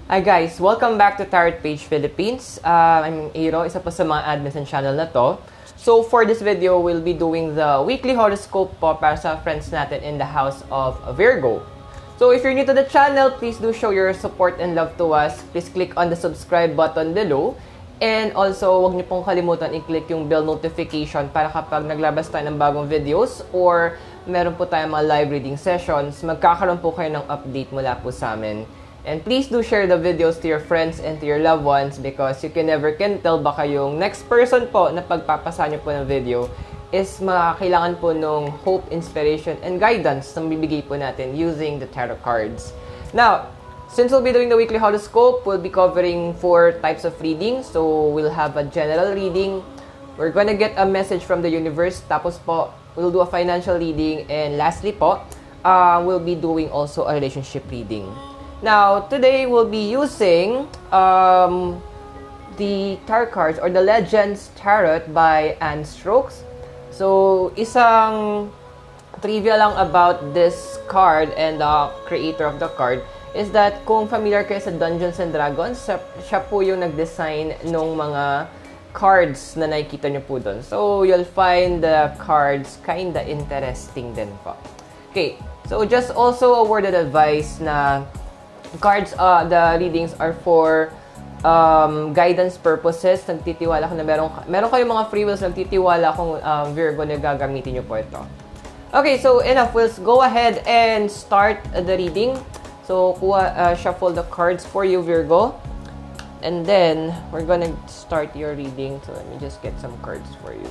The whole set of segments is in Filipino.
Hi guys! Welcome back to Tarot Page Philippines. I'm Iro, isa po sa mga admins ng channel na to. So for this video, we'll be doing the weekly horoscope po para sa friends natin in the house of Virgo. So if you're new to the channel, please do show your support and love to us. Please click on the subscribe button below. And also, huwag niyo pong kalimutan i-click yung bell notification para kapag naglabas tayo ng bagong videos or meron po tayong mga live reading sessions, magkakaroon po kayo ng update mula po sa amin. And please do share the videos to your friends and to your loved ones because you can never can tell baka yung next person po na pagpapasa niyo po ng video is makakailangan po nung hope, inspiration, and guidance na bibigay po natin using the tarot cards. Now, since we'll be doing the weekly horoscope, we'll be covering 4 types of reading. So, we'll have a general reading. We're gonna get a message from the universe. Tapos po, we'll do a financial reading. And lastly po, we'll be doing also a relationship reading. Now, today we'll be using the tarot cards or the Legends Tarot by Anne Strokes. So, isang trivia lang about this card and the creator of the card is that kung familiar kayo sa Dungeons and Dragons, siya po yung nag-design ng mga cards na nakikita nyo po doon. So, you'll find the cards kinda interesting din po. Okay, so just also a word of advice na cards, the readings are for guidance purposes. Nagtitiwala ko na meron kayong mga free wills, nagtitiwala kung Virgo na gagamitin nyo po ito. Okay, so enough. We'll go ahead and start the reading. So, shuffle the cards for you, Virgo. And then, we're gonna start your reading. So, let me just get some cards for you.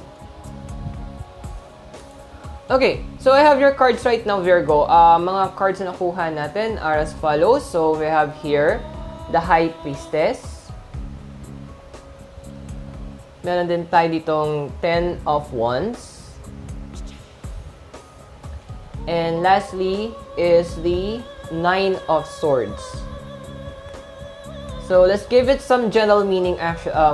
Okay, so I have your cards right now, Virgo. Mga cards na nakuha natin are as follows. So, we have here, the High Priestess. Meron din tayo ditong 10 of Wands. And lastly is the 9 of Swords. So, let's give it some general meaning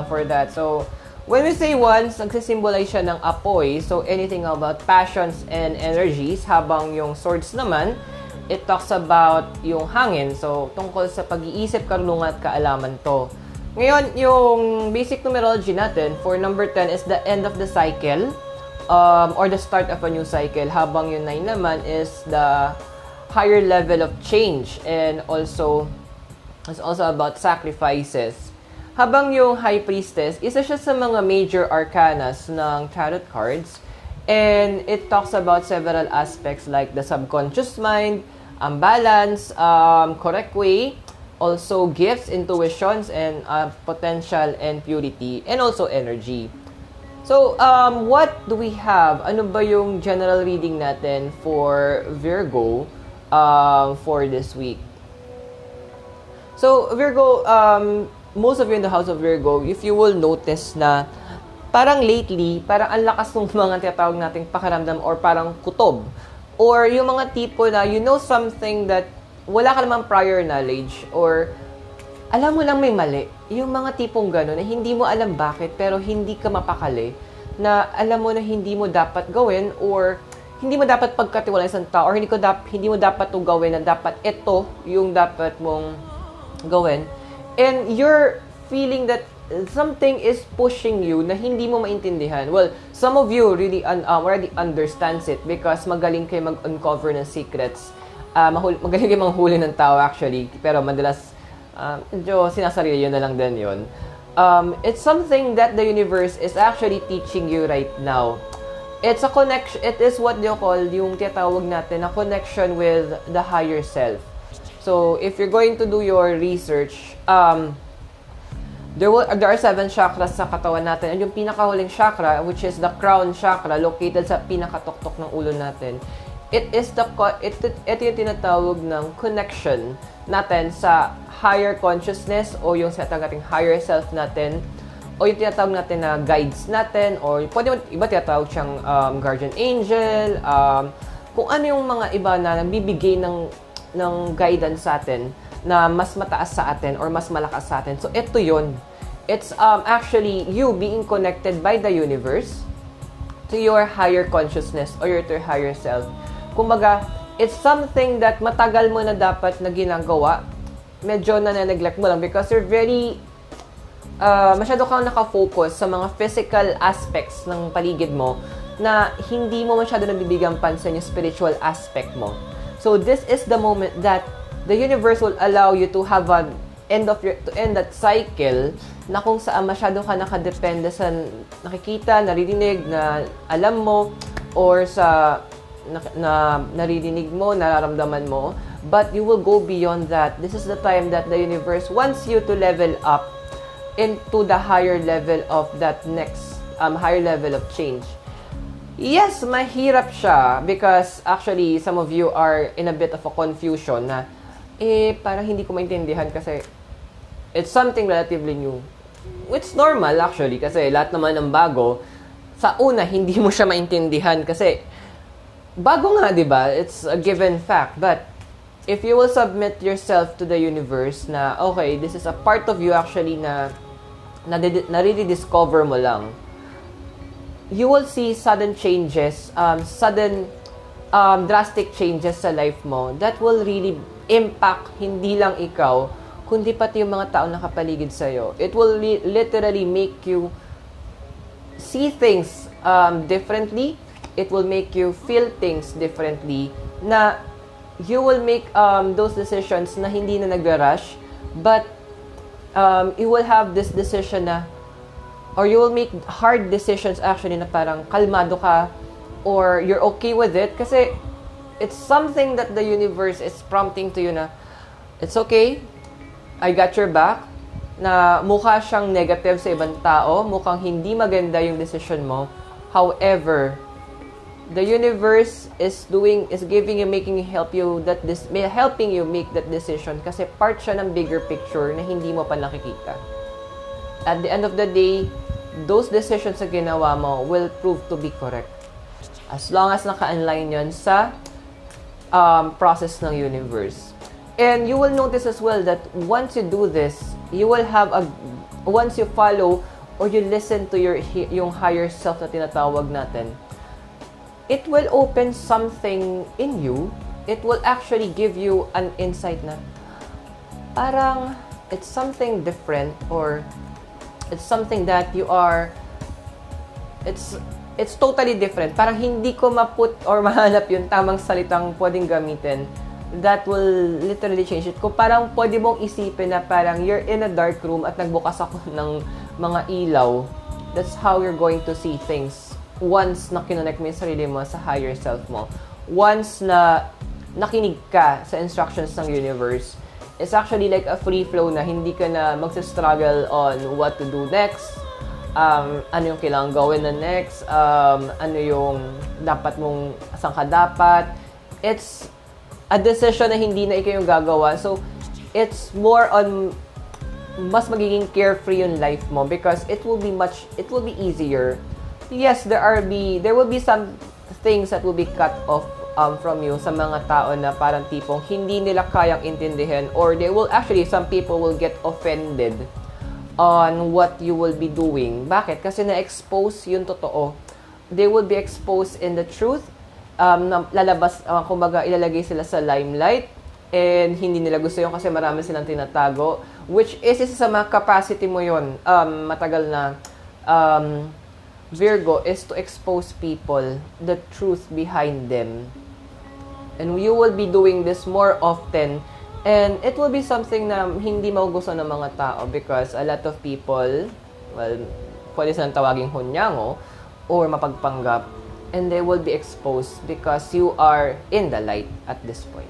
for that. So, when we say wands, nagsisimbolize siya ng apoy. So, anything about passions and energies. Habang yung swords naman, it talks about yung hangin. So, tungkol sa pag-iisip, karunungan at kaalaman to. Ngayon, yung basic numerology natin for number 10 is the end of the cycle or the start of a new cycle. Habang yung 9 naman is the higher level of change, and also it's also about sacrifices. Habang yung High Priestess, isa siya sa mga major arcanas ng tarot cards, and it talks about several aspects like the subconscious mind, balance, correct way, also gifts, intuitions, and potential and purity, and also energy. So, what do we have? Ano ba yung general reading natin for Virgo for this week? So, Virgo, most of you in the house of Virgo, if you will notice na parang lately, parang ang lakas ng mga tinatawag nating pakiramdam or parang kutob. Or yung mga tipo na you know something that wala ka namang prior knowledge or alam mo lang may mali. Yung mga tipong gano'n na hindi mo alam bakit pero hindi ka mapakali na alam mo na hindi mo dapat gawin or hindi mo dapat pagkatiwala sa tao or hindi mo dapat 'to gawin na dapat ito yung dapat mong gawin. And you're feeling that something is pushing you na hindi mo maintindihan. Well, some of you really already understands it because magaling kayo mag-uncover ng secrets. Magaling kayo manghuli ng tao actually. Pero madalas, medyo sinasarili yun na lang din yun. It's something that the universe is actually teaching you right now. It's a connection, it is what you call yung tinatawag natin na connection with the higher self. So, if you're going to do your research, there are 7 chakras sa katawan natin. And yung pinakahuling chakra, which is the crown chakra, located sa pinakatuktok ng ulo natin. Ito yung tinatawag ng connection natin sa higher consciousness o yung tinatawag natin higher self natin o yung tinatawag natin na guides natin or pwede iba tinatawag siyang guardian angel, kung ano yung mga iba na nagbibigay ng guidance sa atin na mas mataas sa atin or mas malakas sa atin. So, ito yun. It's actually you being connected by the universe to your higher consciousness or to your higher self. Kumbaga, it's something that matagal mo na dapat na ginagawa medyo na-neglect mo lang because you're very, masyado kang nakafocus sa mga physical aspects ng paligid mo na hindi mo masyado nabibigyan pansin yung spiritual aspect mo. So this is the moment that the universe will allow you to have an to end that cycle na kung saan masyado ka nakadepende sa nakikita, naririnig, na alam mo, or sa naririnig mo, nararamdaman mo. But you will go beyond that. This is the time that the universe wants you to level up into the higher level of that next higher level of change. Yes, mahirap siya because actually some of you are in a bit of a confusion na parang hindi ko maintindihan kasi it's something relatively new. It's normal actually kasi lahat naman ng bago, sa una hindi mo siya maintindihan kasi bago nga, 'di ba? It's a given fact. But if you will submit yourself to the universe na okay, this is a part of you actually na really discover mo lang, you will see sudden changes, drastic changes sa life mo that will really impact hindi lang ikaw, kundi pati yung mga tao nakapaligid sa'yo. It will literally make you see things differently. It will make you feel things differently na you will make those decisions na hindi na nag-rush, but you will have this decision na, or you will make hard decisions actually na parang kalmado ka or you're okay with it kasi it's something that the universe is prompting to you na it's okay, I got your back, na mukha siyang negative sa ibang tao, mukhang hindi maganda yung decision mo. However, the universe is giving you, helping you make that decision kasi part siya ng bigger picture na hindi mo pa nakikita. At the end of the day, those decisions na ginawa mo will prove to be correct. As long as naka-align yun sa process ng universe. And you will notice as well that once you do this, you will have once you follow or you listen to yung higher self na tinatawag natin, it will open something in you. It will actually give you an insight na parang it's something different or it's something that you are, it's totally different. Parang hindi ko maput or mahanap yung tamang salitang pwedeng gamitin that will literally change it. Kung parang pwede mong isipin na parang you're in a dark room at nagbukas ako ng mga ilaw, that's how you're going to see things once na kinonect mo yung sarili mo sa higher self mo. Once na nakinig ka sa instructions ng universe, it's actually like a free flow na hindi ka na magsa-struggle on what to do next, ano yung kailangan gawin na next, ano yung dapat mong, saan ka dapat. It's a decision na hindi na ikaw yung gagawa. So, it's more on, mas magiging carefree yung life mo because it will be easier. Yes, there will be some things that will be cut off from you sa mga tao na parang tipong hindi nila kayang intindihin, or some people will get offended on what you will be doing. Bakit? Kasi na-expose yung totoo. They will be exposed in the truth. Lalabas, kumbaga, ilalagay sila sa limelight and hindi nila gusto yun kasi marami silang tinatago, which is isa sa mga capacity mo yun, matagal na, Virgo, is to expose people the truth behind them. And you will be doing this more often, and it will be something na hindi magugustuhan ng mga tao because a lot of people, well, pwede silang tawaging hunyango or mapagpanggap, and they will be exposed because you are in the light at this point.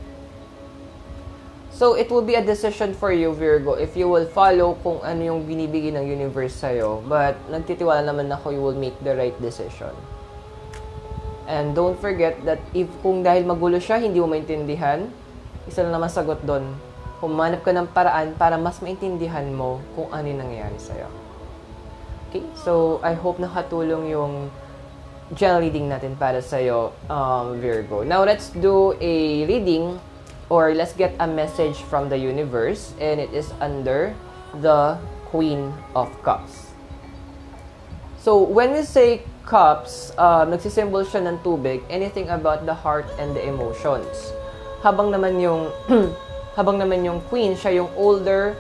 So, it will be a decision for you, Virgo, if you will follow kung ano yung binibigay ng universe sa'yo. But, nagtitiwala naman ako you will make the right decision. And don't forget that kung dahil magulo siya, hindi mo maintindihan, isa lang naman sagot doon. Humanap ka ng paraan para mas maintindihan mo kung ano yung nangyayari sa'yo. Okay? So, I hope nakatulong yung general reading natin para sa'yo, Virgo. Now, let's do a reading or let's get a message from the universe, and it is under the Queen of Cups. So, when we say cups, nagsisymbol siya ng tubig, anything about the heart and the emotions. Habang naman yung Habang naman yung Queen, siya yung older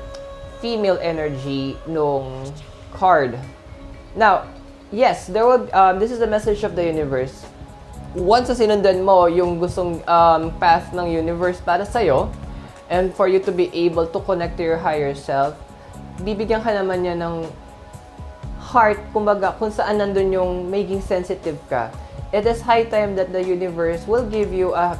female energy nung card. Now, yes, this is the message of the universe. Once na sinundan mo yung gustong path ng universe para sa'yo, and for you to be able to connect to your higher self, bibigyan ka naman niya ng heart, kumbaga, kung saan nandun yung maging sensitive ka. It is high time that the universe will give you a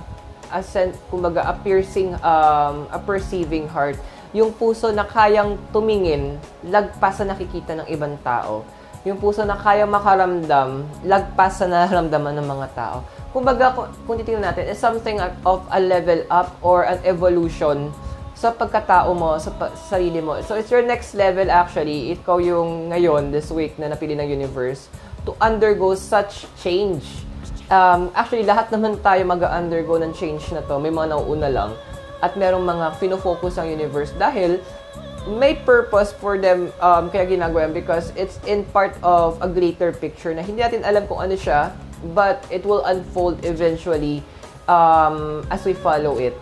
kumbaga, a piercing, a perceiving heart. Yung puso na kayang tumingin, lagpas sa nakikita ng ibang tao. Yung puso na kayang makaramdam, lagpas sa nararamdaman ng mga tao. Kumbaga, kung titingnan natin, it's something of a level up or an evolution sa pagkatao mo, sa sarili mo. So, it's your next level actually. Ikaw yung ngayon, this week na napili ng universe, to undergo such change. Actually, lahat naman tayo mag-undergo ng change na to. May mga nauuna lang. At merong mga fino-focus ang universe dahil may purpose for them kaya ginagawa yan because it's in part of a greater picture na hindi natin alam kung ano siya, but it will unfold eventually as we follow it.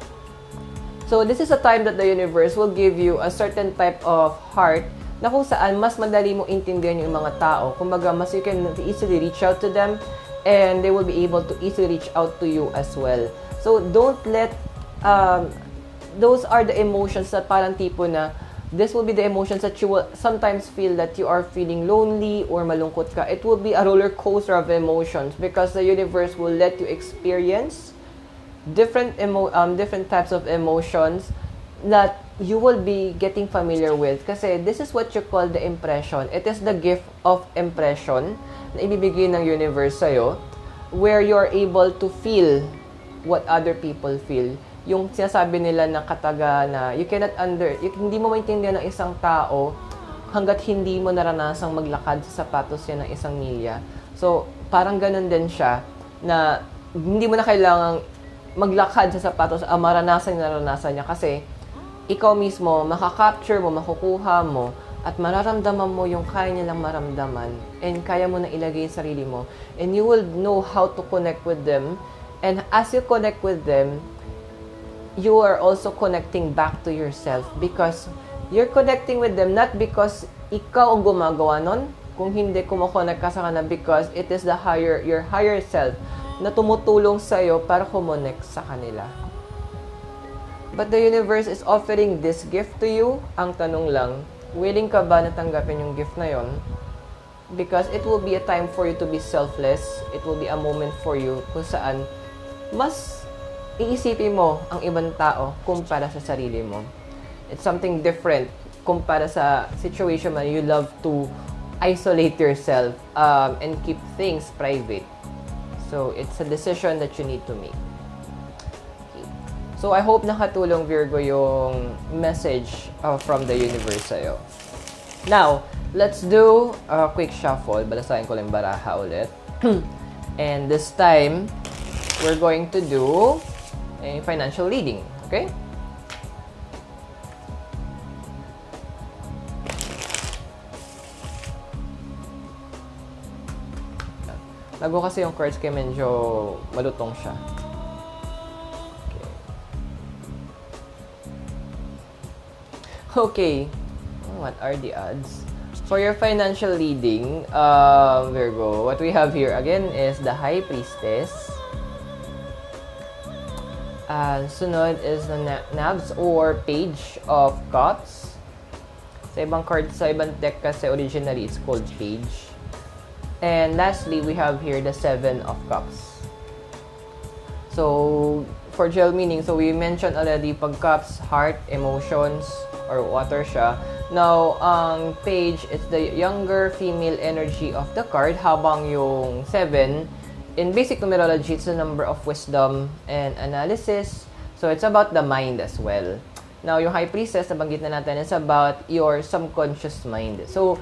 So, this is a time that the universe will give you a certain type of heart na kung saan mas madali mo intindihan yung mga tao. Kumbaga, mas you can easily reach out to them and they will be able to easily reach out to you as well. So, don't let, those are the emotions that parang tipo na, this will be the emotions that you will sometimes feel that you are feeling lonely or malungkot ka. It will be a roller coaster of emotions because the universe will let you experience different types of emotions that you will be getting familiar with. Kasi this is what you call the impression. It is the gift of impression na ibibigay ng universe sa'yo where you're able to feel what other people feel. Yung sinasabi nila na kataga na hindi mo maintindihan ng isang tao hanggat hindi mo naranasang maglakad sa sapatos niya ng isang milya. So, parang ganun din siya na hindi mo na kailangang maglakad sa sapatos naranasan niya kasi ikaw mismo, makakapture mo, makukuha mo at mararamdaman mo yung kaya nilang maramdaman and kaya mo na ilagay sa sarili mo and you will know how to connect with them and as you connect with them, you are also connecting back to yourself because you're connecting with them not because ikaw ang gumagawa nun, kung hindi kumokonek ka sa kanila because it is your higher self na tumutulong sa'yo para kumonek sa kanila. But the universe is offering this gift to you. Ang tanong lang, willing ka ba na tanggapin yung gift na yon? Because it will be a time for you to be selfless. It will be a moment for you kung saan mas iisipin mo ang ibang tao kumpara sa sarili mo. It's something different kumpara sa situation na you love to isolate yourself and keep things private. So, it's a decision that you need to make. Okay. So, I hope nakatulong, Virgo, yung message from the universe sa'yo. Now, let's do a quick shuffle. Balasahin ko lang baraha ulit. And this time, we're going to do a financial reading, okay? Lago kasi yung cards kaya medyo malutong siya. Okay. What are the odds? For your financial reading, Virgo, what we have here again is the High Priestess. Sunod is the Nabs or Page of Cups. Sa ibang cards, sa ibang deck kasi originally it's called Page. And lastly, we have here the Seven of Cups. So, for gel meaning, so we mentioned already pag cups, heart, emotions, or water siya. Now, ang page, it's the younger female energy of the card, habang yung 7, in basic numerology, it's the number of wisdom and analysis. So, it's about the mind as well. Now, yung High Priestess, nabanggit na natin, it's about your subconscious mind. So,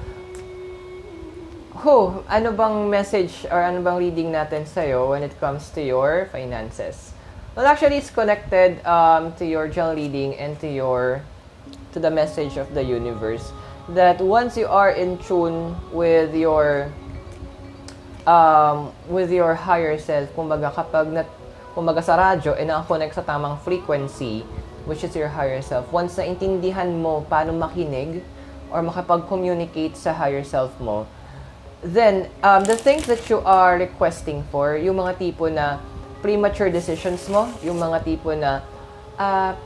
ano bang message or ano bang reading natin sa'yo when it comes to your finances? Well, actually, it's connected to your gel reading and to the message of the universe. That once you are in tune with your higher self, kumbaga kapag kumbaga sa radyo, naka-connect sa tamang frequency, which is your higher self. Once naintindihan mo paano makinig or makapag-communicate sa higher self mo, then, the things that you are requesting for, yung mga tipo na premature decisions mo, yung mga tipo na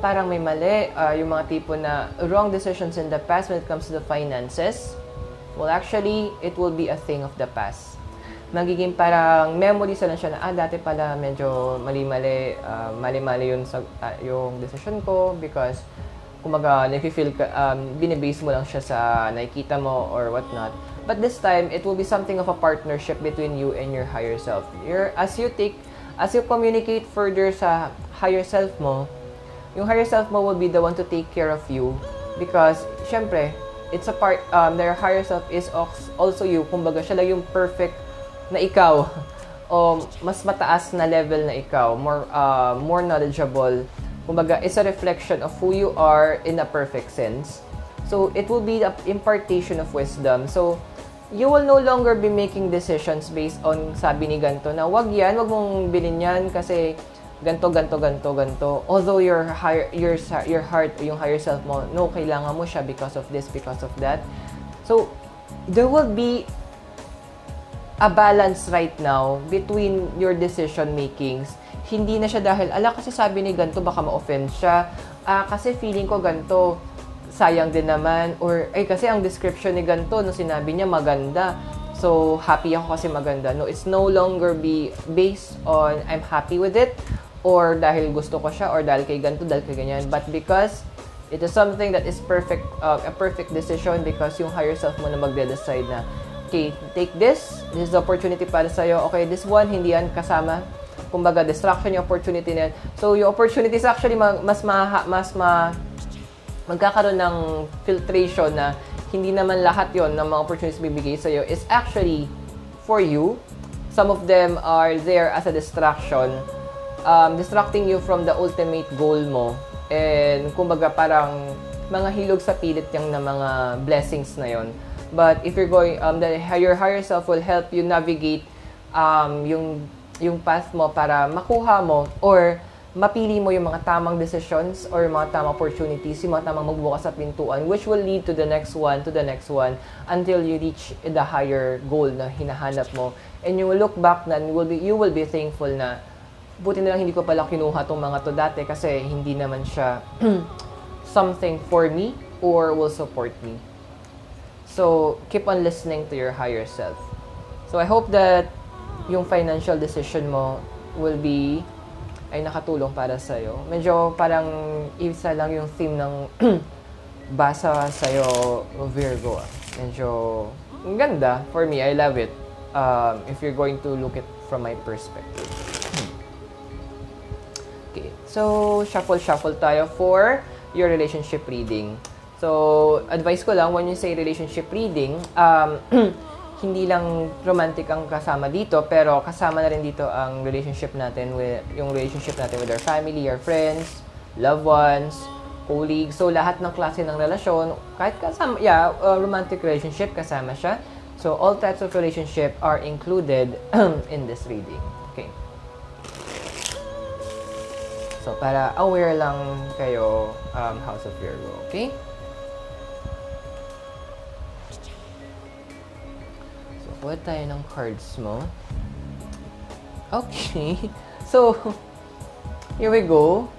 parang may mali, yung mga tipo na wrong decisions in the past when it comes to the finances, well, actually, it will be a thing of the past. Magiging parang memories na lang siya na, dati pala medyo mali-mali, mali-mali yung decision ko because, kumaga, nafe-feel ka, binibase mo lang siya sa nakikita mo or whatnot. But this time, it will be something of a partnership between you and your higher self. As you communicate further sa higher self mo, yung higher self mo will be the one to take care of you because, syempre, it's a part, their higher self is also you. Kumbaga, siya lang yung perfect na ikaw o mas mataas na level na ikaw, more knowledgeable. Kumbaga, it's a reflection of who you are in a perfect sense. So, it will be the impartation of wisdom. So, you will no longer be making decisions based on sabi ni ganto na wag mong bilhin yan kasi ganto. Although your heart, yung higher self mo, no, kailangan mo siya because of this, because of that. So, there will be a balance right now between your decision makings. Hindi na siya dahil, kasi sabi ni ganto, baka ma-offend siya. Kasi feeling ko ganto, sayang din naman. Or, kasi ang description ni ganto, no, sinabi niya maganda. So, happy ako kasi maganda. No, it's no longer be based on, I'm happy with it. Or dahil gusto ko siya. Or dahil kay ganto, dahil kay ganyan. But because it is something that is perfect, a perfect decision because yung higher self mo na magde-decide na, okay, take this. This is the opportunity para sa'yo. Okay, this one, hindi yan kasama. Kumbaga, distraction yung opportunity na yan. So, yung opportunity is actually magkakaroon ng filtration na hindi naman lahat yon ng mga opportunities bibigay sa'yo is actually for you. Some of them are there as a distraction, distracting you from the ultimate goal mo. And kumbaga parang mga hilog sa pilit yung na mga blessings na yon. But if you're going, your higher self will help you navigate yung path mo para makuha mo or mapili mo yung mga tamang decisions or yung mga tamang opportunities, yung mga tamang magbukas sa pintuan, which will lead to the next one, until you reach the higher goal na hinahanap mo. And you will look back na you will be thankful na, buti na lang hindi ko pala kinuha tong mga to dati kasi hindi naman siya something for me or will support me. So, keep on listening to your higher self. So, I hope that yung financial decision mo will be ay nakatulong para sa'yo. Medyo parang isa lang yung theme ng basa sa'yo, Virgo. Medyo ganda. For me, I love it. If you're going to look it from my perspective. Okay. So, shuffle tayo for your relationship reading. So, advice ko lang, when you say relationship reading, hindi lang romantic ang kasama dito, pero kasama na rin dito ang relationship natin with our family, our friends, loved ones, colleagues. So, lahat ng klase ng relasyon, kahit kasama, romantic relationship, kasama siya. So, all types of relationship are included in this reading. Okay. So, para aware lang kayo, House of Virgo. Okay? Kuha tayo ng cards mo. Okay. So, here we go.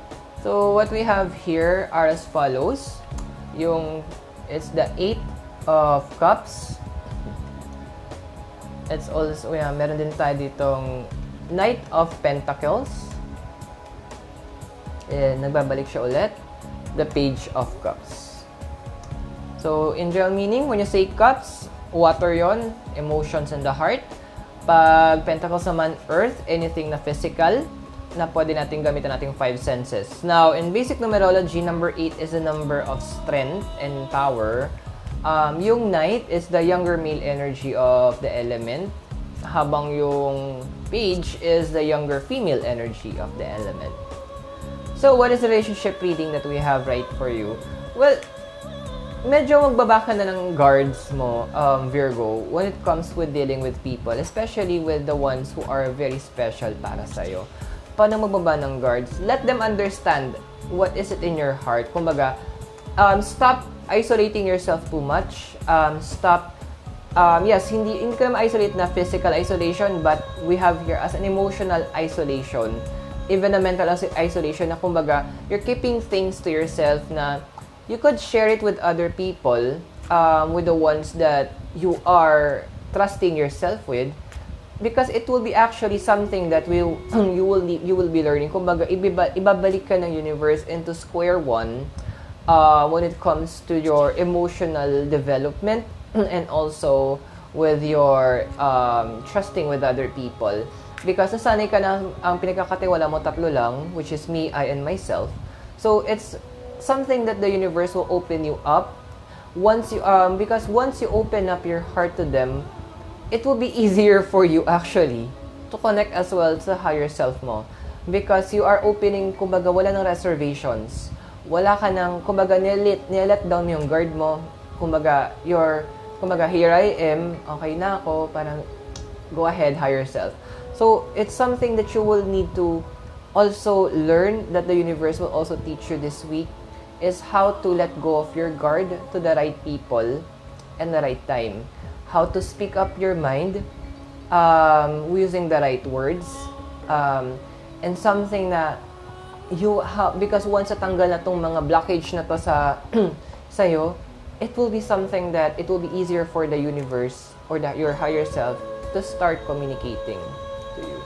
So, what we have here are as follows. It's the 8 of Cups. It's also, meron din tayo ditong Knight of Pentacles. And nagbabalik siya ulit. The Page of Cups. So, in general meaning, when you say Cups, water yon, emotions in the heart. Pag Pentacles naman, earth, anything na physical, na pwede natin gamitin nating 5 senses. Now, in basic numerology, number 8 is a number of strength and power. Yung Knight is the younger male energy of the element, habang yung Page is the younger female energy of the element. So, what is the relationship reading that we have right for you? Well, medyo magbaba ka na ng guards mo, Virgo, when it comes with dealing with people, especially with the ones who are very special para sa'yo. paano magbaba ng guards? Let them understand what is it in your heart. Kumbaga, stop isolating yourself too much. Yes, hindi ka ma-isolate na physical isolation, but we have here as an emotional isolation. Even a mental isolation na kumbaga, you're keeping things to yourself na you could share it with other people, with the ones that you are trusting yourself with, because it will be actually something that you will be learning. Kumbaga, ibabalik ka ng universe into square one when it comes to your emotional development and also with your trusting with other people. Because nasanay ka na ang pinagkakatiwala mo tatlo lang, which is me, I, and myself. So it's something that the universe will open you up because once you open up your heart to them, it will be easier for you actually to connect as well sa higher self mo. Because you are opening, kumbaga, wala ng reservations. Wala ka ng, kumbaga, nilet down yung guard mo. Kumbaga, here I am, okay na ako, parang go ahead, higher self. So, it's something that you will need to also learn, that the universe will also teach you this week, is how to let go of your guard to the right people and the right time. How to speak up your mind using the right words. And something na you have, because once natanggal na tong mga blockage na to sa'yo, it will be something that it will be easier for the universe or your higher self to start communicating to you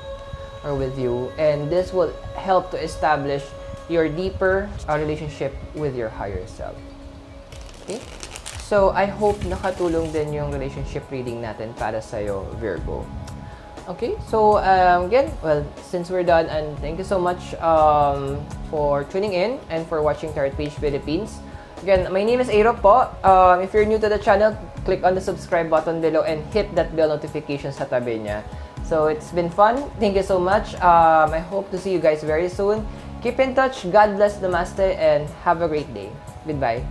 or with you. And this will help to establish your deeper relationship with your higher self. Okay? So, I hope nakatulong din yung relationship reading natin para sa'yo, Virgo. Okay? So, again, well, since we're done, and thank you so much for tuning in and for watching Tarot Page Philippines. Again, my name is Aero po. If you're new to the channel, click on the subscribe button below and hit that bell notification sa tabi niya. So, it's been fun. Thank you so much. I hope to see you guys very soon. Keep in touch. God bless. Namaste. And have a great day. Goodbye.